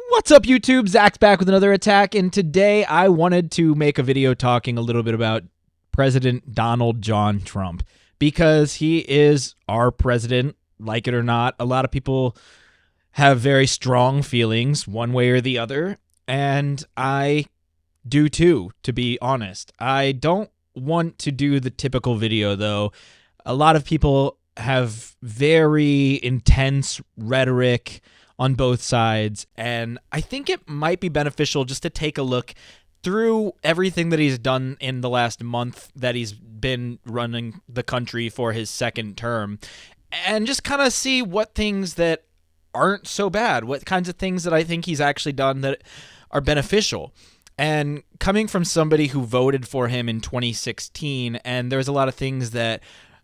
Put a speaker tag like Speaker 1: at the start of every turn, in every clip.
Speaker 1: What's up, YouTube? Zach's back with another attack, and today I wanted to make a video talking a little bit about President Donald John Trump, because he is our president, like it or not. A lot of people have very strong feelings one way or the other, and I do too, to be honest. I don't want to do the typical video, though. A lot of people have very intense rhetoric on both sides, and I think it might be beneficial just to take a look through everything that he's done in the last month that he's been running the country for his second term, and just kind of see what things that aren't so bad, what kinds of things that I think he's actually done that are beneficial. And coming from somebody who voted for him in 2016, and there's a lot of things that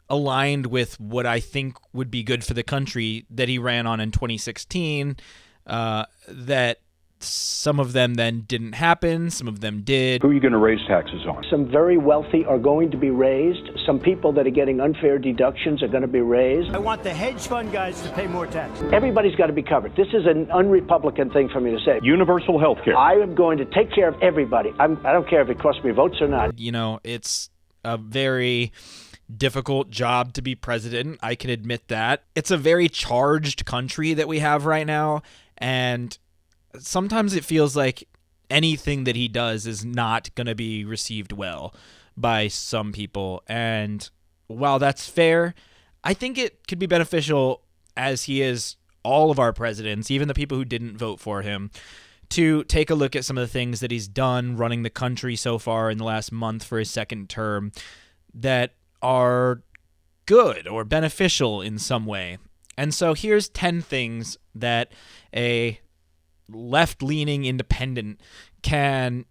Speaker 1: aligned with what I think would be good for the country that he ran on in 2016, that some of them then didn't happen, some of them did.
Speaker 2: Who are you going to raise taxes on?
Speaker 3: Some very wealthy are going to be raised. Some people that are getting unfair deductions are going to be raised.
Speaker 4: I want the hedge fund guys to pay more tax.
Speaker 3: Everybody's got to be covered. This is an un-Republican thing for me to say.
Speaker 2: Universal health care.
Speaker 3: I am going to take care of everybody. I don't care if it costs me votes or not.
Speaker 1: You know, it's a very difficult job to be president. I can admit that. It's a very charged country that we have right now, and sometimes it feels like anything that he does is not going to be received well by some people. And while that's fair, I think it could be beneficial, as he is all of our presidents, even the people who didn't vote for him, to take a look at some of the things that he's done running the country so far in the last month for his second term that are good or beneficial in some way. And so here's 10 things that a left-leaning independent can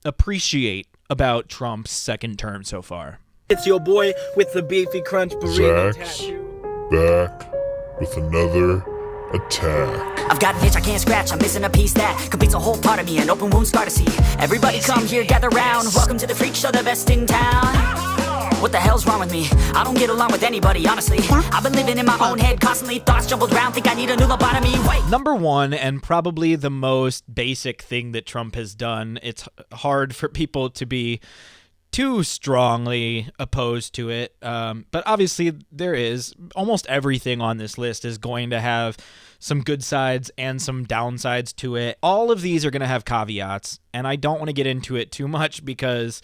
Speaker 1: appreciate about Trump's second term so far.
Speaker 4: It's your boy with the beefy crunch burrito
Speaker 5: Zach's
Speaker 4: tattoo.
Speaker 5: back with another attack.
Speaker 6: I've got an itch I can't scratch, I'm missing a piece that completes a whole part of me, an open wound scar to see. Everybody come here, gather round, welcome to the freak show, the best in town. What the hell's wrong with me? I don't get along with anybody, honestly. I've been living in my own head constantly, thoughts jumbled around, think I need a new lobotomy. Wait.
Speaker 1: Number one, and probably the most basic thing that Trump has done, it's hard for people to be too strongly opposed to it, but obviously there is. Almost everything on this list is going to have some good sides and some downsides to it. All of these are going to have caveats, and I don't want to get into it too much because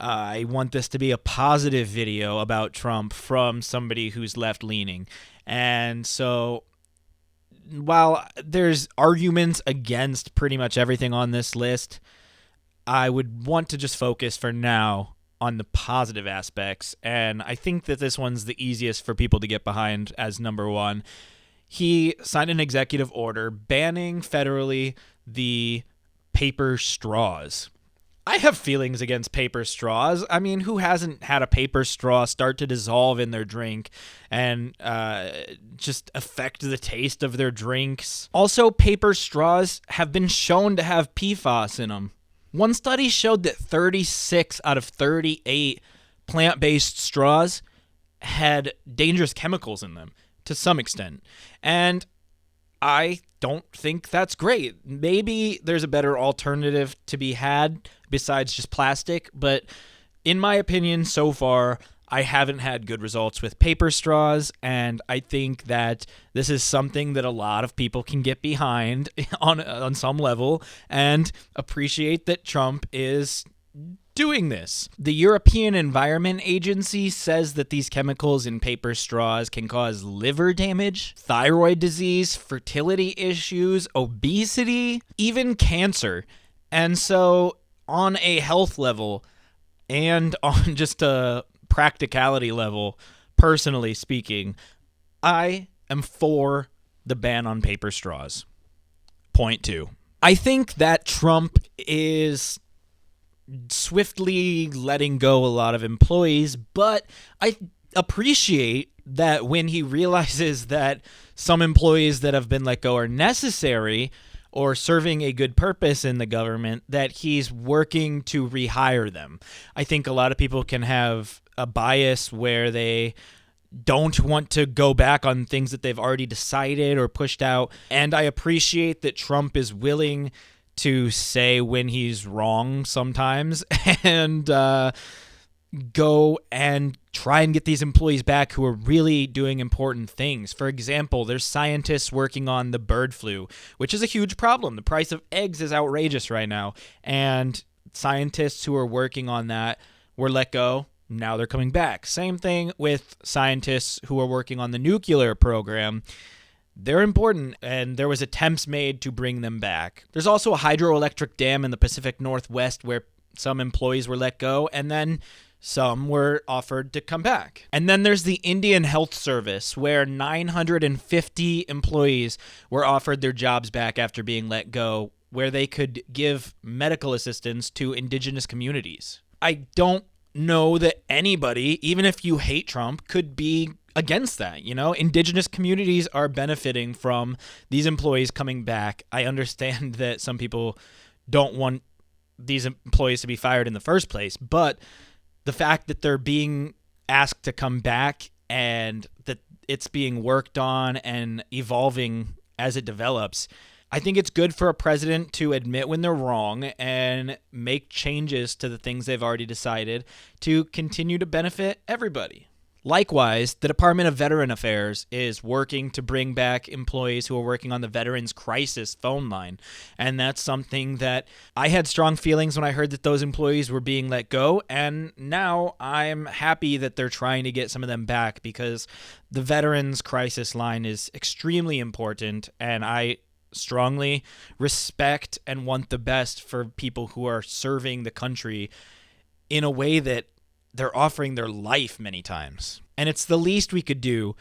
Speaker 1: I want this to be a positive video about Trump from somebody who's left-leaning. And so while there's arguments against pretty much everything on this list, I would want to just focus for now on the positive aspects. And I think that this one's the easiest for people to get behind as number one. He signed an executive order banning federally the paper straws. I have feelings against paper straws. I mean, who hasn't had a paper straw start to dissolve in their drink and just affect the taste of their drinks? Also, paper straws have been shown to have PFAS in them. One study showed that 36 out of 38 plant-based straws had dangerous chemicals in them to some extent. And I don't think that's great. Maybe there's a better alternative to be had besides just plastic, but in my opinion, so far, I haven't had good results with paper straws, and I think that this is something that a lot of people can get behind on some level and appreciate that Trump is doing this. The European Environment Agency says that these chemicals in paper straws can cause liver damage, thyroid disease, fertility issues, obesity, even cancer. And so on a health level and on just a practicality level, personally speaking, I am for the ban on paper straws. Point two. I think that Trump is swiftly letting go a lot of employees, but I appreciate that when he realizes that some employees that have been let go are necessary or serving a good purpose in the government, that he's working to rehire them. I think a lot of people can have a bias where they don't want to go back on things that they've already decided or pushed out. And I appreciate that Trump is willing to say when he's wrong sometimes and go and try and get these employees back who are really doing important things. For example, there's scientists working on the bird flu, which is a huge problem. The price of eggs is outrageous right now. And scientists who are working on that were let go. Now they're coming back. Same thing with scientists who are working on the nuclear program. They're important, and there was attempts made to bring them back. There's also a hydroelectric dam in the Pacific Northwest where some employees were let go, and then some were offered to come back. And then there's the Indian Health Service, where 950 employees were offered their jobs back after being let go, where they could give medical assistance to indigenous communities. I don't know that anybody, even if you hate Trump, could be against that. Indigenous communities are benefiting from these employees coming back. I understand that some people don't want these employees to be fired in the first place, but the fact that they're being asked to come back and that it's being worked on and evolving as it develops, I think it's good for a president to admit when they're wrong and make changes to the things they've already decided to continue to benefit everybody. Likewise, the Department of Veteran Affairs is working to bring back employees who are working on the Veterans Crisis phone line. And that's something that I had strong feelings when I heard that those employees were being let go. And now I'm happy that they're trying to get some of them back, because the Veterans Crisis line is extremely important. And I strongly respect and want the best for people who are serving the country in a way that they're offering their life many times. And it's the least we could do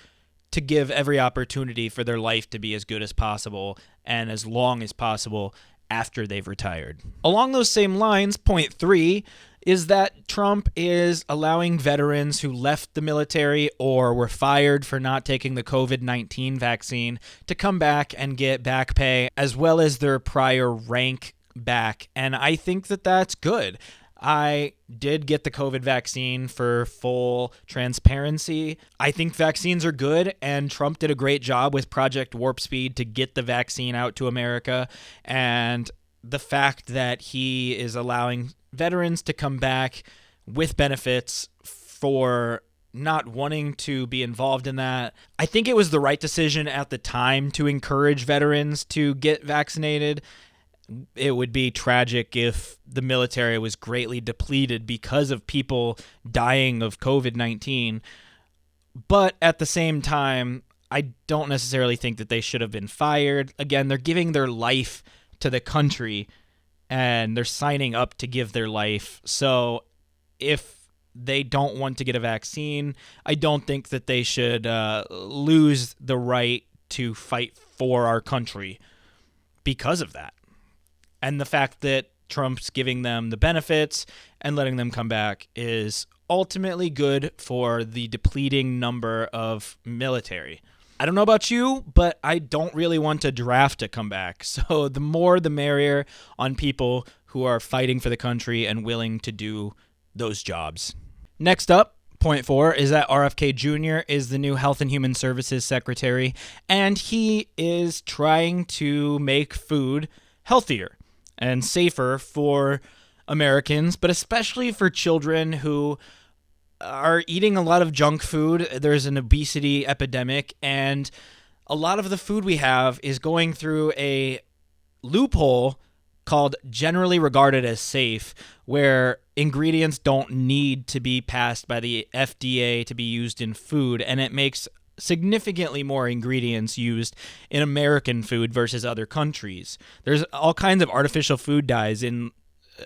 Speaker 1: to give every opportunity for their life to be as good as possible and as long as possible after they've retired. Along those same lines, point 3 is that Trump is allowing veterans who left the military or were fired for not taking the COVID-19 vaccine to come back and get back pay as well as their prior rank back. And I think that that's good. I did get the COVID vaccine for full transparency. I think vaccines are good, and Trump did a great job with Project Warp Speed to get the vaccine out to America. And the fact that he is allowing veterans to come back with benefits for not wanting to be involved in that, I think it was the right decision at the time to encourage veterans to get vaccinated. It would be tragic if the military was greatly depleted because of people dying of COVID-19. But at the same time, I don't necessarily think that they should have been fired. Again, they're giving their life to the country and they're signing up to give their life. So if they don't want to get a vaccine, I don't think that they should lose the right to fight for our country because of that. And the fact that Trump's giving them the benefits and letting them come back is ultimately good for the depleting number of military. I don't know about you, but I don't really want a draft to come back. So the more the merrier on people who are fighting for the country and willing to do those jobs. Next up, point 4 is that RFK Jr. is the new Health and Human Services Secretary, and he is trying to make food healthier and safer for Americans, but especially for children who are eating a lot of junk food. There's an obesity epidemic, and a lot of the food we have is going through a loophole called generally regarded as safe, where ingredients don't need to be passed by the FDA to be used in food, and it makes significantly more ingredients used in American food versus other countries. There's all kinds of artificial food dyes in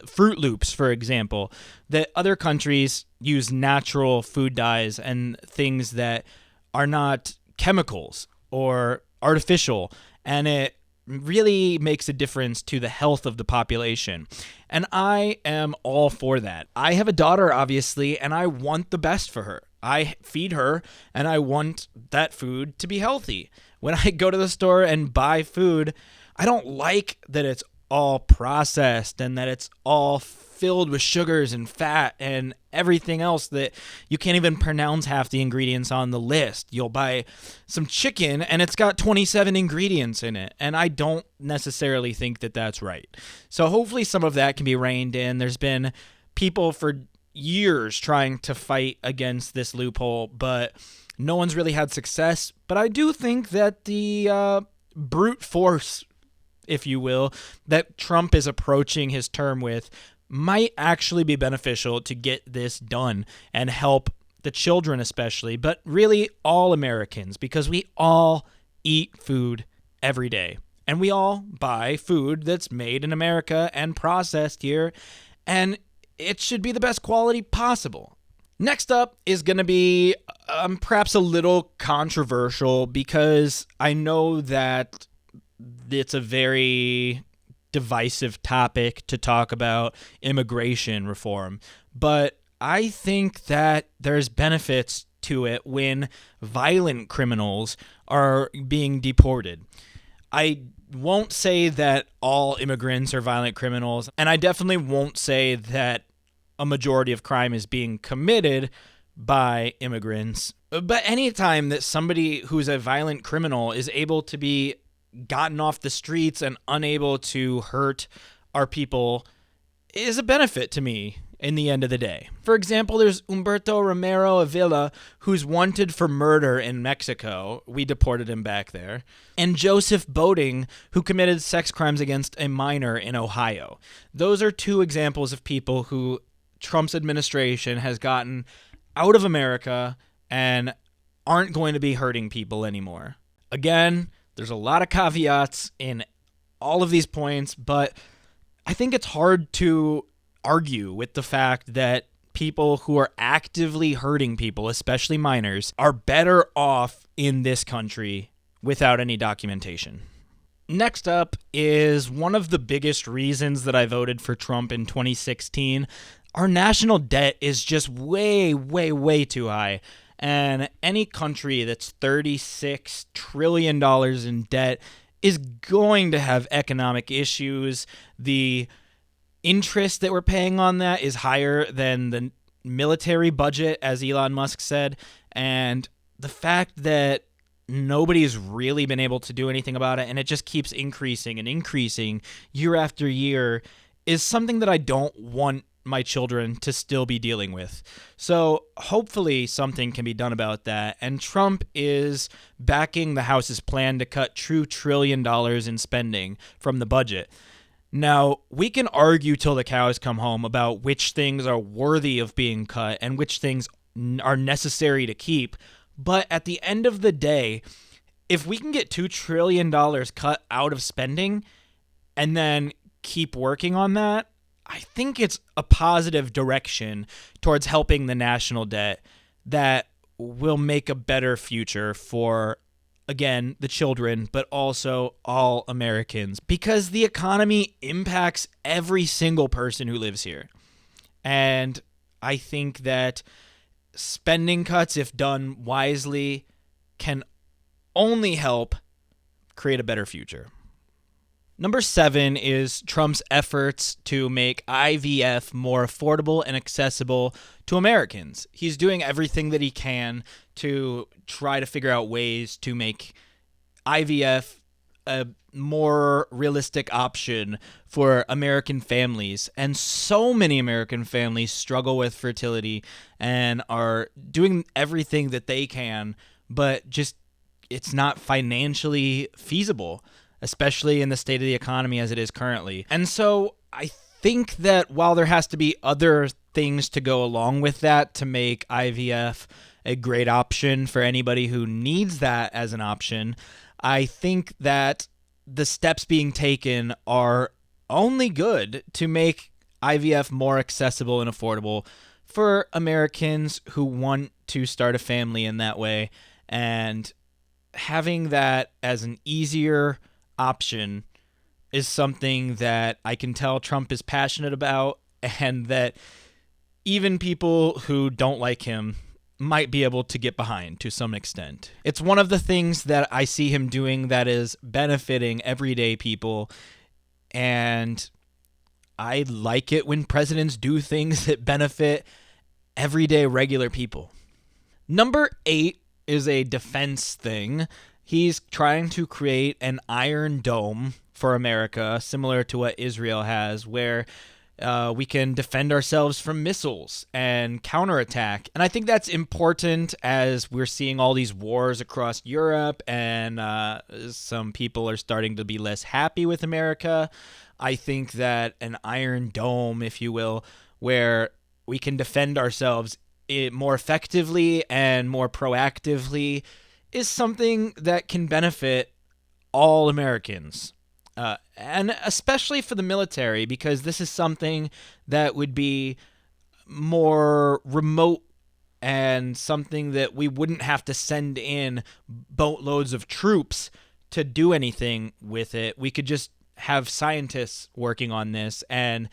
Speaker 1: Fruit Loops, for example, that other countries use natural food dyes and things that are not chemicals or artificial, and it really makes a difference to the health of the population. And I am all for that. I have a daughter, obviously, and I want the best for her. I feed her, and I want that food to be healthy. When I go to the store and buy food, I don't like that it's all processed and that it's all filled with sugars and fat and everything else that you can't even pronounce half the ingredients on the list. You'll buy some chicken and it's got 27 ingredients in it, and I don't necessarily think that that's right. So hopefully some of that can be reined in. There's been people for years trying to fight against this loophole, but no one's really had success. But I do think that the brute force, if you will, that Trump is approaching his term with might actually be beneficial to get this done and help the children especially, but really all Americans, because we all eat food every day. And we all buy food that's made in America and processed here, and it should be the best quality possible. Next up is going to be perhaps a little controversial, because I know that it's a very divisive topic to talk about immigration reform, but I think that there's benefits to it when violent criminals are being deported. I won't say that all immigrants are violent criminals, and I definitely won't say that a majority of crime is being committed by immigrants. But anytime that somebody who's a violent criminal is able to be gotten off the streets and unable to hurt our people is a benefit to me in the end of the day. For example, there's Humberto Romero Avila, who's wanted for murder in Mexico. We deported him back there. And Joseph Boating, who committed sex crimes against a minor in Ohio. Those are two examples of people who Trump's administration has gotten out of America and aren't going to be hurting people anymore. Again, there's a lot of caveats in all of these points, but I think it's hard to argue with the fact that people who are actively hurting people, especially minors, are better off in this country without any documentation. Next up is one of the biggest reasons that I voted for Trump in 2016. Our national debt is just way, way, way too high. And any country that's $36 trillion in debt is going to have economic issues. The interest that we're paying on that is higher than the military budget, as Elon Musk said. And the fact that nobody's really been able to do anything about it, and it just keeps increasing and increasing year after year, is something that I don't want my children to still be dealing with. So hopefully something can be done about that. And Trump is backing the House's plan to cut $2 trillion in spending from the budget. Now, we can argue till the cows come home about which things are worthy of being cut and which things are necessary to keep. But at the end of the day, if we can get $2 trillion cut out of spending and then keep working on that, I think it's a positive direction towards helping the national debt that will make a better future for, again, the children, but also all Americans, because the economy impacts every single person who lives here. And I think that spending cuts, if done wisely, can only help create a better future. Number 7 is Trump's efforts to make IVF more affordable and accessible to Americans. He's doing everything that he can to try to figure out ways to make IVF a more realistic option for American families. And so many American families struggle with fertility and are doing everything that they can, but just it's not financially feasible, especially in the state of the economy as it is currently. And so I think that while there has to be other things to go along with that to make IVF a great option for anybody who needs that as an option, I think that the steps being taken are only good to make IVF more accessible and affordable for Americans who want to start a family in that way. And having that as an easier option is something that I can tell Trump is passionate about, and that even people who don't like him might be able to get behind to some extent. It's one of the things that I see him doing that is benefiting everyday people, and I like it when presidents do things that benefit everyday regular people. Number 8 is a defense thing. He's trying to create an Iron Dome for America, similar to what Israel has, where we can defend ourselves from missiles and counterattack. And I think that's important as we're seeing all these wars across Europe, and some people are starting to be less happy with America. I think that an Iron Dome, if you will, where we can defend ourselves more effectively and more proactively, is something that can benefit all Americans. And especially for the military, because this is something that would be more remote and something that we wouldn't have to send in boatloads of troops to do anything with it. We could just have scientists working on this and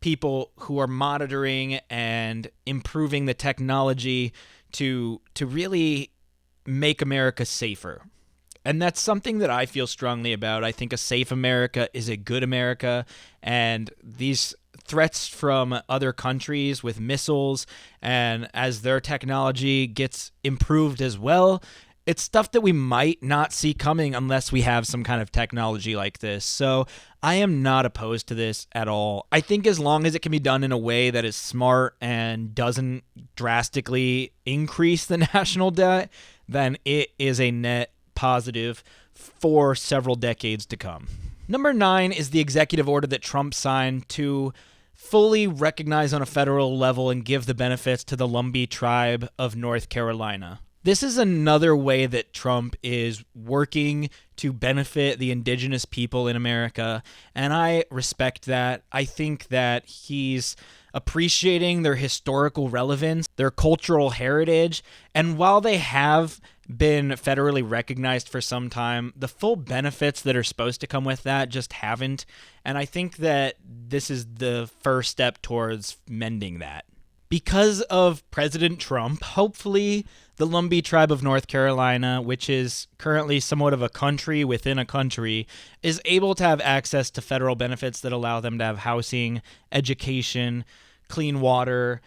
Speaker 1: people who are monitoring and improving the technology to really make America safer. And that's something that I feel strongly about. I think a safe America is a good America, and these threats from other countries with missiles, and as their technology gets improved as well, it's stuff that we might not see coming unless we have some kind of technology like this. So I am not opposed to this at all. I think as long as it can be done in a way that is smart and doesn't drastically increase the national debt, then it is a net positive for several decades to come. Number 9 is the executive order that Trump signed to fully recognize on a federal level and give the benefits to the Lumbee tribe of North Carolina. This is another way that Trump is working to benefit the indigenous people in America, and I respect that. I think that he's appreciating their historical relevance, their cultural heritage, and while they have been federally recognized for some time, the full benefits that are supposed to come with that just haven't, and I think that this is the first step towards mending that. Because of President Trump, hopefully the Lumbee tribe of North Carolina, which is currently somewhat of a country within a country, is able to have access to federal benefits that allow them to have housing, education, clean water,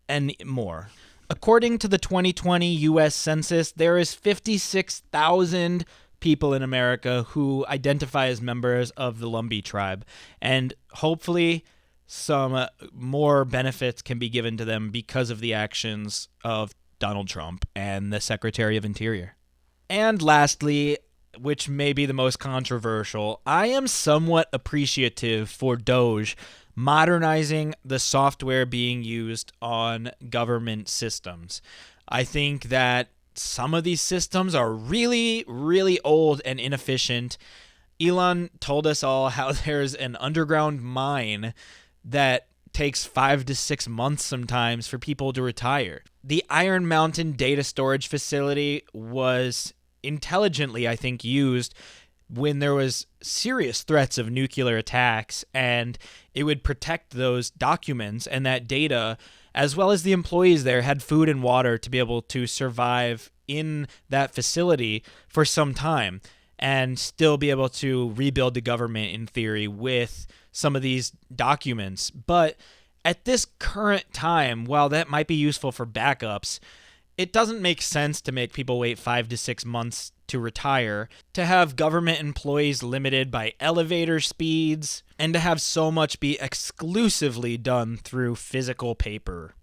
Speaker 1: and more. According to the 2020 U.S. Census, there is 56,000 people in America who identify as members of the Lumbee tribe, and hopefully some more benefits can be given to them because of the actions of Donald Trump and the Secretary of Interior. And lastly, which may be the most controversial, I am somewhat appreciative for DOGE modernizing the software being used on government systems. I think that some of these systems are really, really old and inefficient. Elon told us all how there's an underground mine that takes 5 to 6 months sometimes for people to retire. The Iron Mountain data storage facility was intelligently, I think, used when there was serious threats of nuclear attacks, and it would protect those documents and that data, as well as the employees there had food and water to be able to survive in that facility for some time and still be able to rebuild the government in theory with some of these documents. But at this current time, while that might be useful for backups, it doesn't make sense to make people wait 5 to 6 months to retire, to have government employees limited by elevator speeds, and to have so much be exclusively done through physical paper.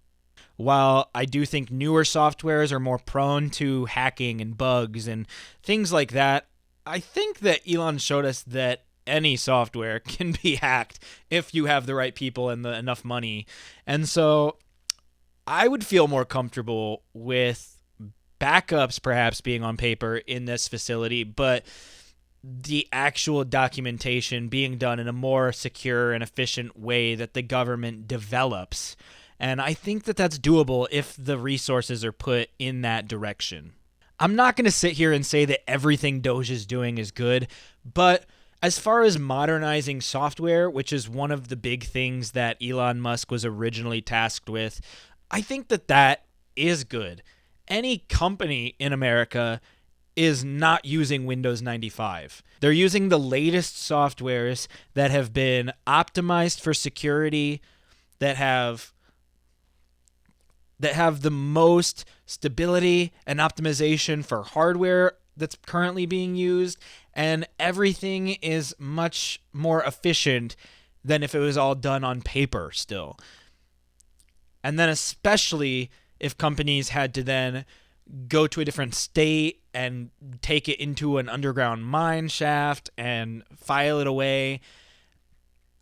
Speaker 1: While I do think newer softwares are more prone to hacking and bugs and things like that, I think that Elon showed us that any software can be hacked if you have the right people and enough money. And so I would feel more comfortable with backups perhaps being on paper in this facility, but the actual documentation being done in a more secure and efficient way that the government develops. And I think that that's doable if the resources are put in that direction. I'm not going to sit here and say that everything Doge is doing is good, but as far as modernizing software, which is one of the big things that Elon Musk was originally tasked with, I think that that is good. Any company in America is not using Windows 95. They're using the latest softwares that have been optimized for security, that have the most stability and optimization for hardware that's currently being used, and everything is much more efficient than if it was all done on paper still. And then especially if companies had to then go to a different state and take it into an underground mine shaft and file it away.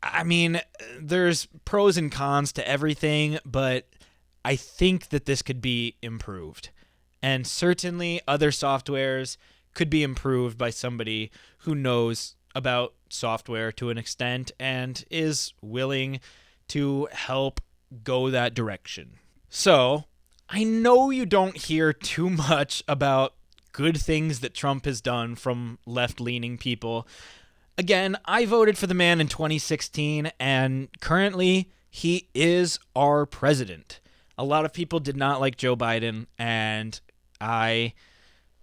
Speaker 1: I mean, there's pros and cons to everything, but I think that this could be improved. And certainly other softwares could be improved by somebody who knows about software to an extent and is willing to help go that direction. So, I know you don't hear too much about good things that Trump has done from left-leaning people. Again, I voted for the man in 2016, and currently he is our president. A lot of people did not like Joe Biden, and I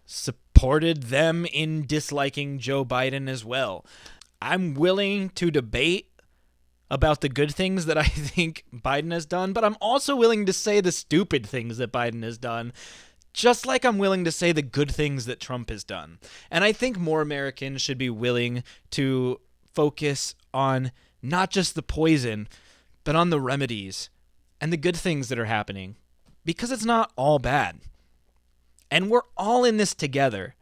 Speaker 1: supported them in disliking Joe Biden as well. I'm willing to debate about the good things that I think Biden has done, but I'm also willing to say the stupid things that Biden has done, just like I'm willing to say the good things that Trump has done. And I think more Americans should be willing to focus on not just the poison, but on the remedies and the good things that are happening, because it's not all bad. And we're all in this together.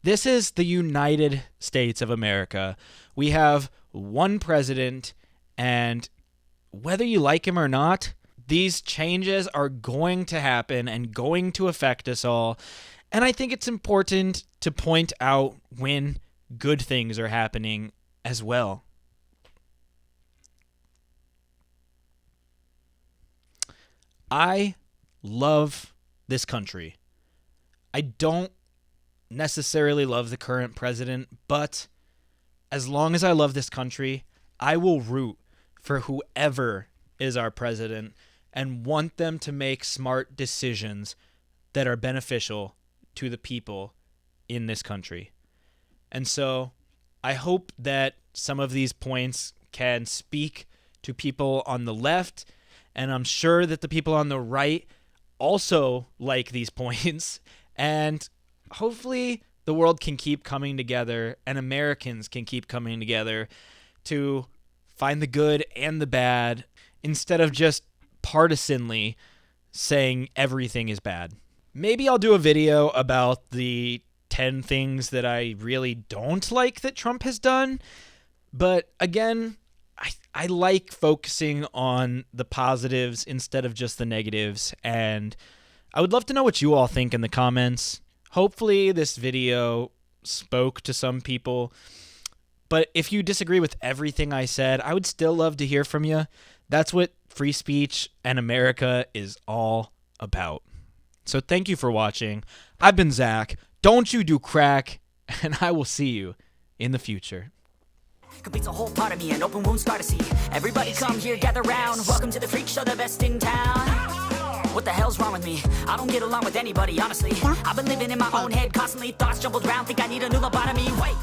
Speaker 1: This is the United States of America. We have one president, and whether you like him or not, these changes are going to happen and going to affect us all. And I think it's important to point out when good things are happening as well. I love this country. I don't necessarily love the current president, but as long as I love this country, I will root for whoever is our president and want them to make smart decisions that are beneficial to the people in this country. And so I hope that some of these points can speak to people on the left, and I'm sure that the people on the right also like these points, and hopefully the world can keep coming together and Americans can keep coming together to find the good and the bad instead of just partisanly saying everything is bad. Maybe I'll do a video about the 10 things that I really don't like that Trump has done. But again, I like focusing on the positives instead of just the negatives. And I would love to know what you all think in the comments. Hopefully this video spoke to some people. But if you disagree with everything I said, I would still love to hear from you. That's what free speech and America is all about. So thank you for watching. I've been Zach. Don't you do crack, and I will see you in the future.
Speaker 6: Completes a whole part of me, an open wound scar to see. Everybody come here, gather round. Welcome to the freak show, the best in town. What the hell's wrong with me? I don't get along with anybody, honestly. I've been living in my own head constantly. Thoughts jumbled round, think I need a new lobotomy. Wait.